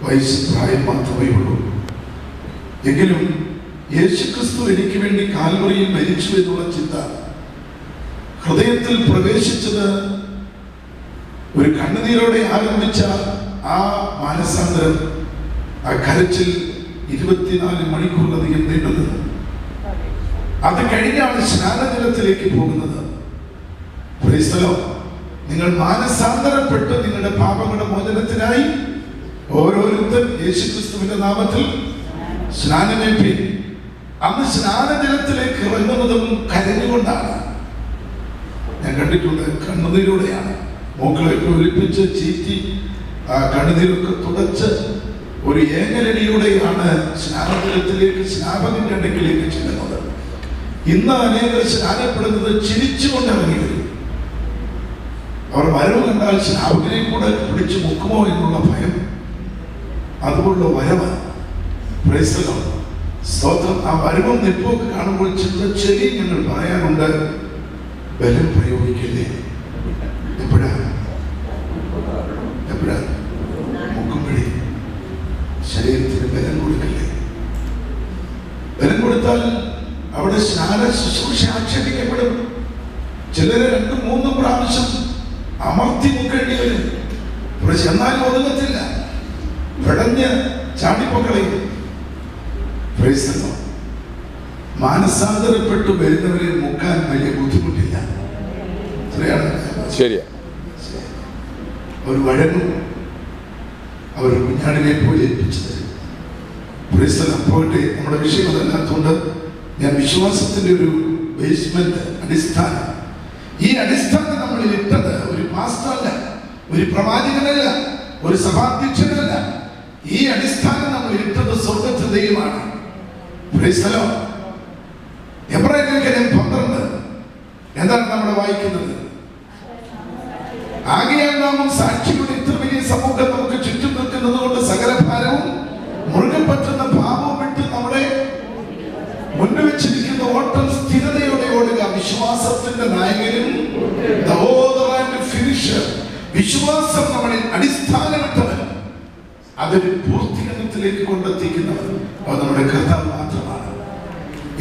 വയസ്സ് പ്രായം മാത്രമേ ഉള്ളൂ. എങ്കിലും യേശുക്രിസ്തു എനിക്ക് വേണ്ടി കാൽവറിയിൽ മരിച്ചു എന്നുള്ള ചിന്ത ഹൃദയത്തിൽ പ്രവേശിച്ചത് ഒരു കണ്ണുനീരോടെ ആരംഭിച്ച ആ മാനസാന്തരം, ആ കരച്ചിൽ 24 മണിക്കൂറിലധികം നീണ്ടത്. അത് കഴിഞ്ഞാണ് സ്നാനജലത്തിലേക്ക് പോകുന്നത്. നിങ്ങൾ മാനസാന്തരപ്പെട്ട് നിങ്ങളുടെ പാപങ്ങളുടെ മോചനത്തിനായി ഓരോരുത്തർ യേശുക്രിസ്തുവിന്റെ നാമത്തിൽ സ്നാനമേൽപ്പി. അന്ന് സ്നാനജലത്തിലേക്ക് ഇറങ്ങുന്നതും കരഞ്ഞുകൊണ്ടാണ്. ഞാൻ കണ്ടിട്ടുണ്ട്, കണ്ണുനീരോടെയാണ്. മൂക്കളൊക്കെ ഒലിപ്പിച്ച് ചീറ്റി കണ്ണുനീരൊക്കെ തുടച്ച് ഒരു ഏങ്ങലടിയോടെയാണ് സ്നാനജലത്തിലേക്ക്, സ്നാപകന്റെ അടുക്കിലേക്ക് ചെല്ലുന്നത്. ഇന്ന് അനേകർ സ്നാനപ്പെടുന്നത് ചിരിച്ചുകൊണ്ട് ഇറങ്ങി വരും. അവർ വരവ് കണ്ടാൽ സ്നാപകനെ കൂടെ പിടിച്ചു മുക്കുമോ എന്നുള്ള ഭയം, അതുകൊണ്ടുള്ള വരവ്. സ്തോത്രം. ആ വരവും നിപ്പൊക്കെ കാണുമ്പോൾ ചെറിയ ഞങ്ങൾ പറയാറുണ്ട്, ബലം പ്രയോഗിക്കില്ലേ? എപ്പോഴാണ് മുക്കുമ്പഴേ ശരീരത്തിന് ബലം കൊടുക്കില്ലേ? ബലം കൊടുത്താൽ അവിടെ സ്നാന ശുശ്രൂഷ ആക്ഷേപിക്കപ്പെടും. ചിലര് 2-3 പ്രാവശ്യം അമർത്തി മുക്കേണ്ടി വരും. എന്നാലും ഒതുങ്ങത്തില്ല, പെടഞ്ഞ് ചാടിപ്പൊക്കളയും. മാനസാന്തരപ്പെട്ടു വരുന്നവരെ മുക്കാൻ വലിയ ബുദ്ധിമുട്ടില്ല. ശരിയാ. അവർ വഴങ്ങും, അവർ കുഞ്ഞാടിനെ പോലെ ഏൽപ്പിച്ചു തരും. പോയിട്ട് നമ്മുടെ വിഷയം അതല്ലാത്തതുകൊണ്ട് ഞാൻ വിശ്വാസത്തിന്റെ ഒരു ബേസ്മെന്റ്, അടിസ്ഥാനം, ഈ അടിസ്ഥാനം നമ്മളിൽ ഇട്ടത് ഒരു പാസ്റ്ററല്ല, ഒരു പ്രവാചകനല്ല, ഒരു സഭാധ്യക്ഷനല്ല. ഈ അടിസ്ഥാനം നമ്മൾ ഇട്ടത് സ്വർഗ്ഗത്തിൽ ദൈവമാണ്. എബ്രായലേഖനം 12 എന്താണ് നമ്മൾ വായിക്കുന്നത്? ആകയാൽ നാം സാക്ഷിയുടെ ഇത്ര വലിയ സമൂഹം നമുക്ക് ചുറ്റും നിൽക്കുന്നത് കൊണ്ട് സകല ഭാരവും മുറുകെ പറ്റുന്ന പാപവും വിട്ട് നമ്മുടെ മുന്നിൽ വെച്ചിരിക്കുന്ന ഓട്ടം സ്ഥിരതയോടെ ഓടുക. വിശ്വാസത്തിന്റെ നായകനും വിശ്വാസം നമ്മളിൽ അടിസ്ഥാനമിട്ടവൻ, അതൊരു പൂർത്തീകരണത്തിലേക്ക് കൊണ്ടെത്തിക്കുന്നവൻ അത് നമ്മുടെ കർത്താവ് മാത്രമാണ്.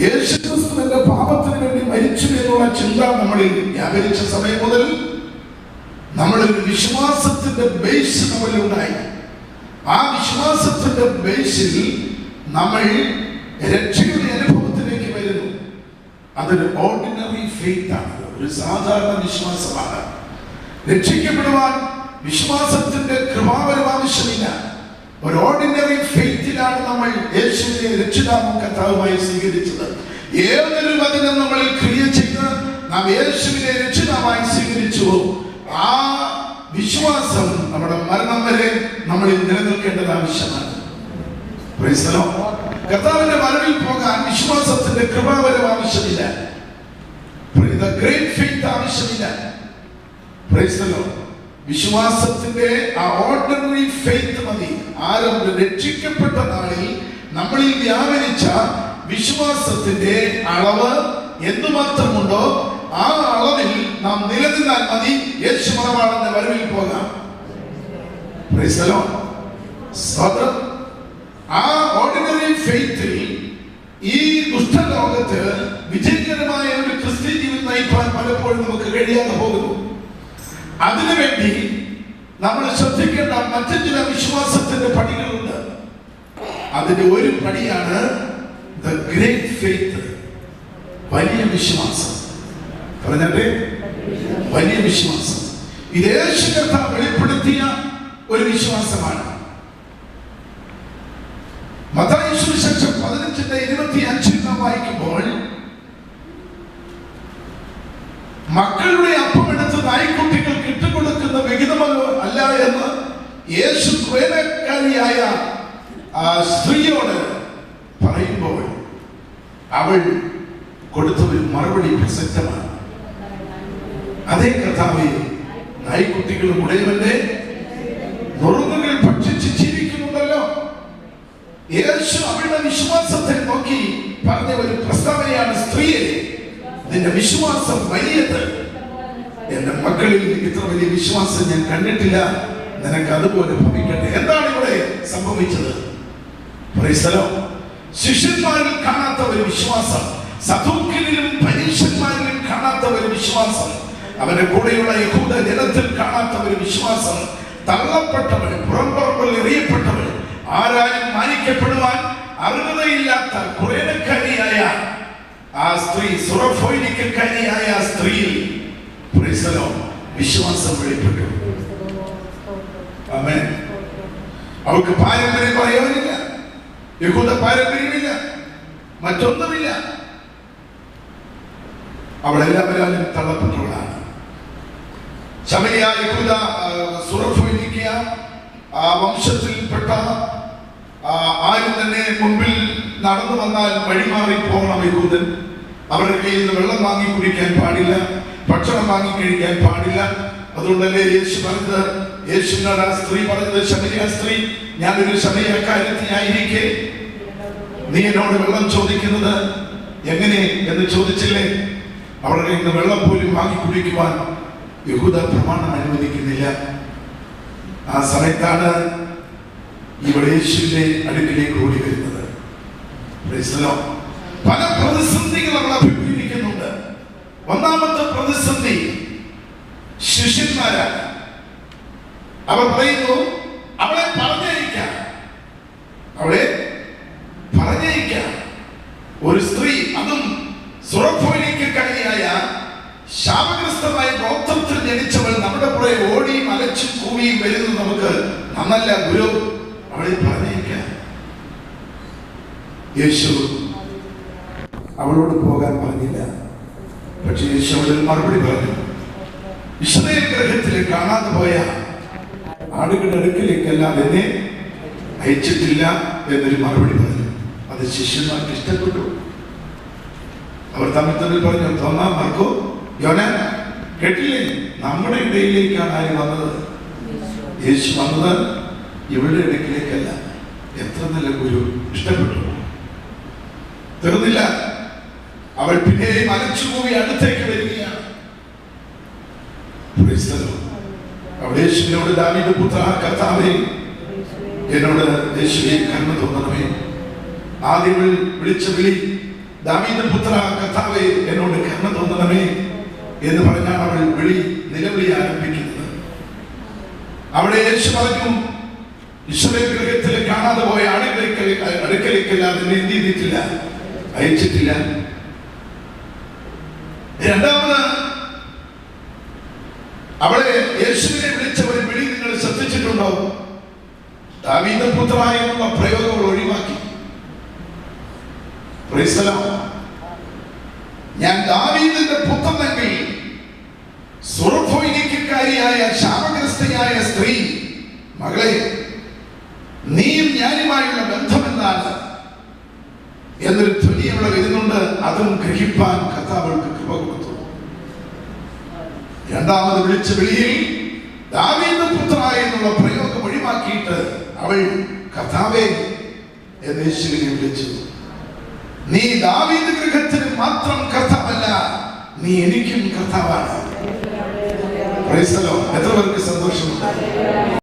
യേശുക്രിസ്തുവിന്റെ പാപത്തിന് വേണ്ടി മരിച്ചു എന്നുള്ള ചിന്ത നമ്മളിൽ വ്യാപരിച്ച സമയം മുതൽ നമ്മളൊരു വിശ്വാസത്തിന്റെ ബേസ് നമ്മളിലുണ്ടായി. ആ വിശ്വാസത്തിന്റെ ബേസിൽ നമ്മൾ രക്ഷയുടെ അനുഭവത്തിലേക്ക് വരുന്നു. അതൊരു ഓർഡിനറി ഫെയ്ത്ത് ആണ്, ഒരു സാധാരണ വിശ്വാസമാണ്. രക്ഷിക്കപ്പെടുവാൻ വിശ്വാസത്തിന്റെ കൃപാവരം ആവശ്യമില്ല. ഒരു ഓർഡിനറി ഫെയ്ത്തിലാണ് നമ്മൾ യേശുവിനെ രക്ഷിതാവും കർത്താവുമായി സ്വീകരിച്ചത്. ഏതൊരു വചനം നമ്മളിൽ ക്രിയ ചെയ്ത് നാം യേശുവിനെ രക്ഷിതാവായി സ്വീകരിച്ചു, ആ വിശ്വാസം നമ്മുടെ മരണം വരെ നമ്മളിൽ നിലനിൽക്കേണ്ടത് ആവശ്യമാണ്. കർത്താവിന്റെ വരവിൽ പോകാൻ വിശ്വാസത്തിന്റെ കൃപാവരം ആവശ്യമില്ല, ഗ്രേറ്റ് ഫെയ്ത്ത് ആവശ്യമില്ല. വിശ്വാസത്തിന്റെ ആ ഓർഡിനറി ഫെയ്ത്ത് മതി. ആരംഭം രക്ഷിക്കപ്പെട്ട നാളിൽ നമ്മളിൽ വ്യാപരിച്ച വിശ്വാസത്തിന്റെ അളവ് എന്തുമാത്രമുണ്ടോ ആ അളവിൽ നാം നിലനിന്നാൽ മതി. യേശു മണവാളന്റെ വരവിൽ പോകാം. ആ ഓർഡിനറി ഫെയ്ത്തിൽ ഈ ദുഷ്ടലോകത്ത് വിജയകരമായ ഒരു ക്രിസ്ത്യൻ ജീവിതം നയിക്കാൻ പലപ്പോഴും നമുക്ക് കഴിയാതെ പോകുന്നു. അതിനുവേണ്ടി നമ്മൾ ശ്രദ്ധിക്കേണ്ട മറ്റു ചില വിശ്വാസത്തിന്റെ പടികളുണ്ട്. അതിന്റെ ഒരു പടിയാണ് ദ ഗ്രേറ്റ് ഫെയ്ത്ത്, വലിയ വിശ്വാസം. പറഞ്ഞേ, വലിയ വിശ്വാസം. ഇത് യേശു കർത്താവ് വെളിപ്പെടുത്തിയ ഒരു വിശ്വാസമാണ്. മത്തായി സുവിശേഷം 15:25 നാം വായിക്കുമ്പോൾ, മക്കളുടെ അപ്പമെടുത്ത് നായ്ക്കുട്ടികൾക്ക് ഇട്ടുകൊടുക്കുന്ന വിഹിതമല്ലോ അല്ല എന്ന് യേശു ക്രേനക്കാരിയായ ആ സ്ത്രീയോട് പറയുമ്പോൾ അവൾ കൊടുത്ത ഒരു മറുപടി പ്രസക്തമാണ്. അതേ കർത്താവേ, നായ്ക്കുട്ടികളും ഉടയവന്റെ നുറുങ്ങുകൾ ഭക്ഷിച്ച് ജീവിക്കുന്നുണ്ടല്ലോ. യേശു അവളുടെ വിശ്വാസത്തെ നോക്കി പറഞ്ഞ ഒരു പ്രസ്താവനയാണ്, സ്ത്രീയെ, നിന്റെ വിശ്വാസം വലിയത്. എന്റെ മക്കളിൽ ഇത്ര വലിയ വിശ്വാസം ഞാൻ കണ്ടിട്ടില്ല, നിനക്ക് അതുപോലെ ഭവിക്കട്ടെ. എന്താണ് ഇവിടെ സംഭവിക്കുന്നത്? സംഭവിച്ചത്. ശിഷ്യന്മാരിൽ കാണാത്ത ഒരു വിശ്വാസം, സദൂക്യരിലും പരീശന്മാരിലും കാണാത്ത ഒരു വിശ്വാസം, അവന്റെ കൂടെയുള്ള യഹൂദ ജനത്തിൽ കാണാത്ത ഒരു വിശ്വാസം, തള്ളപ്പെട്ടവൾ, പുറംപറമ്പിൽ എറിയപ്പെട്ടവൾ, ആരാലും മാനിക്കപ്പെടുവാൻ അർഹതയില്ലാത്ത കുറേനക്കാരിയായ ആ സ്ത്രീ, സുറഫോയിനിക്കാരിയായ ആ സ്ത്രീയിൽ വിശ്വാസം വെളിപ്പെട്ടു. ആമേൻ. അവൾക്ക് പാരമ്പര്യം പറയാനില്ല, യഹൂദ പാരമ്പര്യമില്ല, മറ്റൊന്നുമില്ല. അവളെല്ലാവരും തള്ളപ്പെട്ടവളാണ്. ശമരിയ, യഹൂദ, സുറഫോയിനിക്ക ആ വംശത്തിൽപ്പെട്ട ആരും തന്നെ മുമ്പിൽ നടന്നു വന്നാൽ വഴിമാറി പോകണം യഹൂദൻ. അവരുടെ കയ്യിൽ നിന്ന് വെള്ളം വാങ്ങി കുടിക്കാൻ പാടില്ല, ഭക്ഷണം വാങ്ങി കഴിക്കാൻ പാടില്ല. അതുകൊണ്ടല്ലേ യേശു പറഞ്ഞത്, യേശുവിനോട് ആ സ്ത്രീ പറഞ്ഞത്, ശമരിയ സ്ത്രീ, ഞാനൊരു ശമരിയക്കാരത്തിയായിരിക്കെ നീ എന്നോട് വെള്ളം ചോദിക്കുന്നത് എങ്ങനെ എന്ന് ചോദിച്ചില്ലേ? അവരുടെ കയ്യിൽ നിന്ന് വെള്ളം പോലും വാങ്ങി കുടിക്കുവാൻ യഹൂദ പ്രമാണം അനുവദിക്കുന്നില്ല. ആ സമയത്താണ് ഇവിടെ യേശുവിന്റെ അടുക്കിലേക്ക് ഓടി വരുന്നത്. പല പ്രതിസന്ധികൾ അവൾ അഭിമുഖീകരിക്കുന്നുണ്ട്. ഒന്നാമത്തെ പ്രതിസന്ധി ശിഷ്യന്മാരാണ്. അവർ പറയുന്നു, അവളെ പറഞ്ഞയക്കാം, അവളെ പറഞ്ഞയക്കാം. ഒരു സ്ത്രീ, അതും സുറഫോയിനിക്കാരിയായ ശാപഗ്രസ്തമായ ഗോത്രത്തിൽ ജനിച്ചവൾ നമ്മുടെ പുറകെ ഓടിയും അലച്ചും കൂവിയും വരുന്നത് നമുക്ക് നന്നല്ല ഗുരു, അവളെ പറഞ്ഞയക്കാം. യേശു അവളോട് പോകാൻ പറഞ്ഞില്ല. പക്ഷെ യേശു അവളിൽ മറുപടി പറഞ്ഞു. ഇസ്രായേൽ ഗ്രഹത്തിലെ കാണാതെ പോയ ആടുകളുടെ അടുക്കിലേക്കല്ലാതെ എന്നെ അയച്ചിട്ടില്ല എന്നൊരു മറുപടി പറഞ്ഞു. അത് ശിഷ്യന്മാർക്ക് ഇഷ്ടപ്പെട്ടു. അവർ തമ്മിൽ പറഞ്ഞു, തോന്നാ, മാർക്കോ, യോനാൻ, കേട്ടില്ലേ? നമ്മുടെ ഇടയിലേക്കാണ് ആര് വന്നത്? യേശു വന്നത് ഇവളുടെ ഇടയ്ക്കിലേക്കല്ല. എത്ര നല്ല ഗുരു! ഇഷ്ടപ്പെട്ടു. തീർന്നില്ല, അവൾ പിന്നെയും അലച്ചുപോയി അടുത്തേക്ക് വരികയാണ്. അവിടെ യേശുവിനോട്, ദാവീദ് പുത്രാ, കർത്താവേ, എന്നോട് യേശുവേ കരുണ തോന്നണമേ. ആദ്യം വിളിച്ച വിളി, ദാവീദ് പുത്രാ, കർത്താവേ, എന്നോട് കരുണ തോന്നണമേ എന്ന് പറഞ്ഞാണ് അവൾ നിലവിളി ആരംഭിക്കുന്നത്. അവിടെ യേശു പറഞ്ഞു, ഇസ്രായേൽ ഗൃഹത്തിൽ കാണാതെ പോയ അടുക്കലേക്കല്ലാതെ എന്നെ എന്ത് ചെയ്തിട്ടില്ല, അയച്ചിട്ടില്ല. രണ്ടാമത്, അവളെ യേശുവിനെ വിളിച്ച ഒരു വിളി നിങ്ങൾ ശ്രദ്ധിച്ചിട്ടുണ്ടോ? ദാവീദ് പുത്രാ എന്നുള്ള പ്രയോഗങ്ങൾ ഒഴിവാക്കി. ഞാൻ ദാവീദിന്റെ പുത്രനെങ്കിൽ സുറഫോയിനിക്കാരിയായ ശാപഗ്രസ്തയായ സ്ത്രീ, മകളെ, നീയും ഞാനുമായുള്ള ബന്ധമെന്താണ് എന്നൊരു ധ്വനി അവിടെ വരുന്നുണ്ട്. അതും ഗ്രഹിപ്പാൻ കർത്താവൾക്ക് കൃപ കൊടുത്തു. രണ്ടാമത് വിളിച്ച വിളിയിൽ ദാവീദ് പുത്രാ എന്നുള്ള പ്രയോഗം ഒഴിവാക്കിയിട്ട് അവൾ കർത്താവേ എന്ന് യേശുവിനെ വിളിച്ചു. നീ ദാവീദ് ഗൃഹത്തിന് മാത്രം കർത്താവല്ല, നീ എനിക്കും കർത്താവാണ്. എത്ര പേർക്ക് സന്തോഷമുണ്ട്?